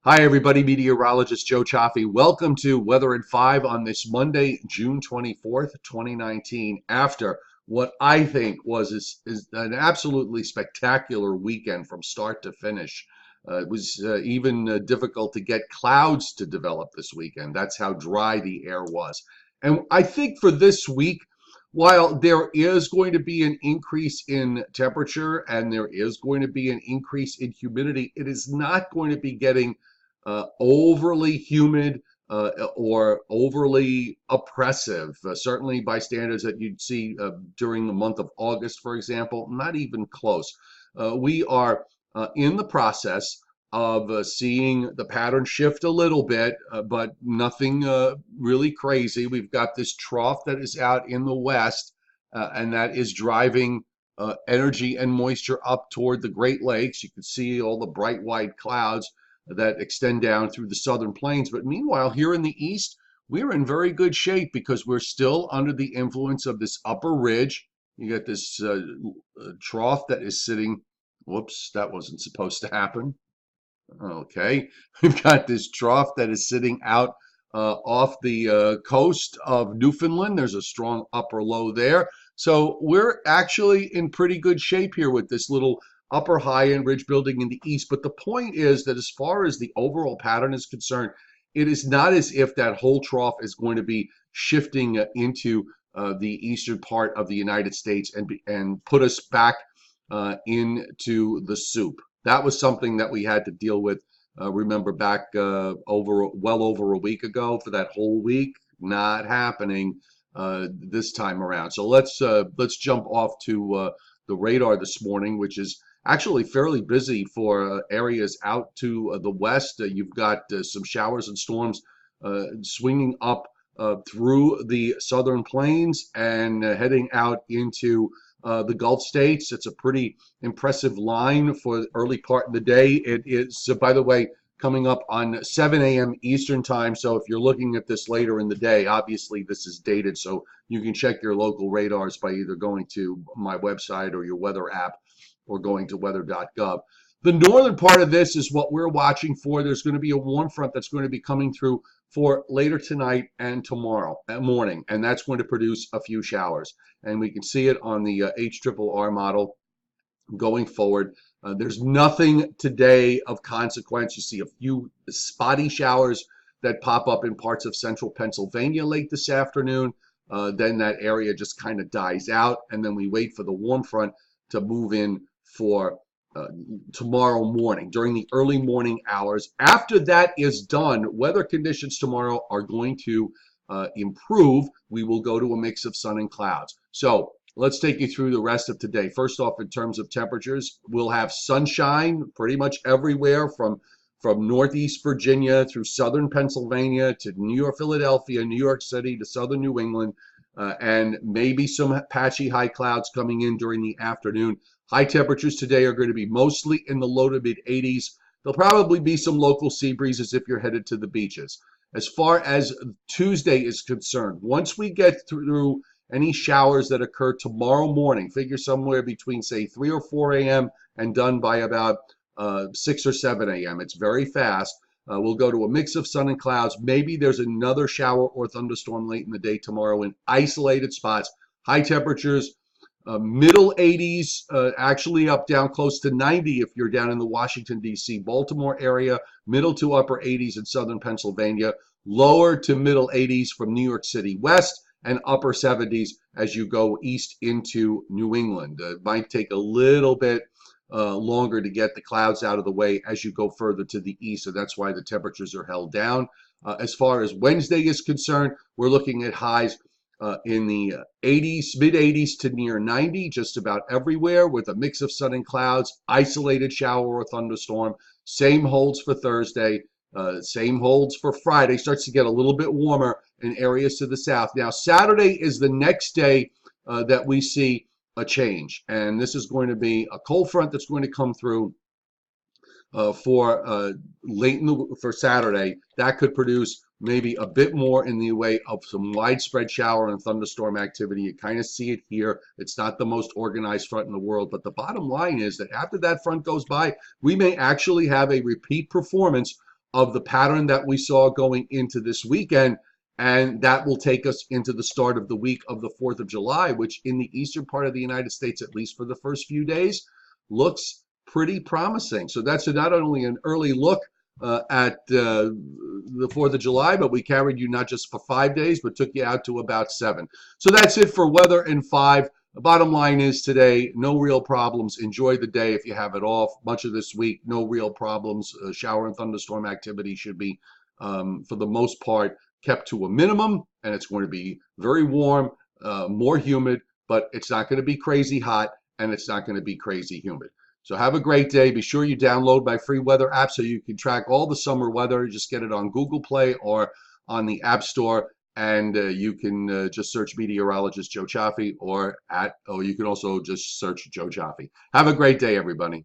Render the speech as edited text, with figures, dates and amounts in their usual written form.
Hi, everybody. Meteorologist Joe Cioffi. Welcome to Weather at 5 on this Monday, June 24th, 2019, after what I think is an absolutely spectacular weekend from start to finish. It was even difficult to get clouds to develop this weekend. That's how dry the air was. And I think for this week, while there is going to be an increase in temperature and there is going to be an increase in humidity, it is not going to be getting overly humid or overly oppressive, certainly by standards that you'd see during the month of August, for example, not even close. We are in the process of seeing the pattern shift a little bit, but nothing really crazy. We've got this trough that is out in the west, and that is driving energy and moisture up toward the Great Lakes. You can see all the bright white clouds that extend down through the southern plains. But meanwhile, here in the east, we're in very good shape because we're still under the influence of this upper ridge. You got this trough that is sitting, whoops, that wasn't supposed to happen. Okay, we've got this trough that is sitting out off the coast of Newfoundland. There's a strong upper low there. So we're actually in pretty good shape here with this little upper high-end ridge building in the east. But the point is that as far as the overall pattern is concerned, it is not as if that whole trough is going to be shifting into the eastern part of the United States and put us back into the soup. That was something that we had to deal with. Remember back well over a week ago for that whole week. Not happening this time around. So let's jump off to the radar this morning, which is actually fairly busy for areas out to the west. You've got some showers and storms swinging up through the southern plains and heading out into the Gulf states. It's a pretty impressive line for the early part of the day. It is, by the way, coming up on 7 a.m. Eastern time. So if you're looking at this later in the day, obviously this is dated. So you can check your local radars by either going to my website or your weather app or going to weather.gov. The northern part of this is what we're watching for. There's going to be a warm front that's going to be coming through for later tonight and tomorrow morning, and that's going to produce a few showers. And we can see it on the HRRR model going forward. There's nothing today of consequence. You see a few spotty showers that pop up in parts of central Pennsylvania late this afternoon. Then that area just kind of dies out, and then we wait for the warm front to move in for tomorrow morning during the early morning hours. After that is done, weather conditions tomorrow are going to improve. We will go to a mix of sun and clouds. So let's take you through the rest of today. First off, in terms of temperatures, we'll have sunshine pretty much everywhere from northeast Virginia through southern Pennsylvania to New York, Philadelphia, New York City to southern New England, and maybe some patchy high clouds coming in during the afternoon. High temperatures today are going to be mostly in the low to mid 80s. There'll probably be some local sea breezes if you're headed to the beaches. As far as Tuesday is concerned, once we get through any showers that occur tomorrow morning, figure somewhere between, say, 3 or 4 a.m. and done by about 6 or 7 a.m. It's very fast. We'll go to a mix of sun and clouds. Maybe there's another shower or thunderstorm late in the day tomorrow in isolated spots. High temperatures, middle 80s, actually up down close to 90 if you're down in the Washington, D.C., Baltimore area, middle to upper 80s in southern Pennsylvania, lower to middle 80s from New York City west, and upper 70s as you go east into New England. It might take a little bit longer to get the clouds out of the way as you go further to the east, so that's why the temperatures are held down. As far as Wednesday is concerned, we're looking at highs in the 80s, mid 80s to near 90, just about everywhere, with a mix of sun and clouds, isolated shower or thunderstorm. Same holds for Thursday. Same holds for Friday. Starts to get a little bit warmer in areas to the south. Now, Saturday is the next day that we see a change, and this is going to be a cold front that's going to come through for Saturday. That could produce maybe a bit more in the way of some widespread shower and thunderstorm activity. You kind of see it here. It's not the most organized front in the world, but the bottom line is that after that front goes by, we may actually have a repeat performance of the pattern that we saw going into this weekend. And that will take us into the start of the week of the 4th of July, which in the eastern part of the United States, at least for the first few days, looks pretty promising. So that's not only an early look at the 4th of July, but we carried you not just for 5 days, but took you out to about 7. So that's it for weather in 5. The bottom line is today, no real problems. Enjoy the day if you have it off. Much of this week, no real problems. Shower and thunderstorm activity should be, for the most part, kept to a minimum, and it's going to be very warm, more humid, but it's not going to be crazy hot, and it's not going to be crazy humid. So have a great day. Be sure you download my free weather app so you can track all the summer weather. Just get it on Google Play or on the App Store, and you can just search meteorologist Joe Cioffi, or you can also just search Joe Cioffi. Have a great day, everybody.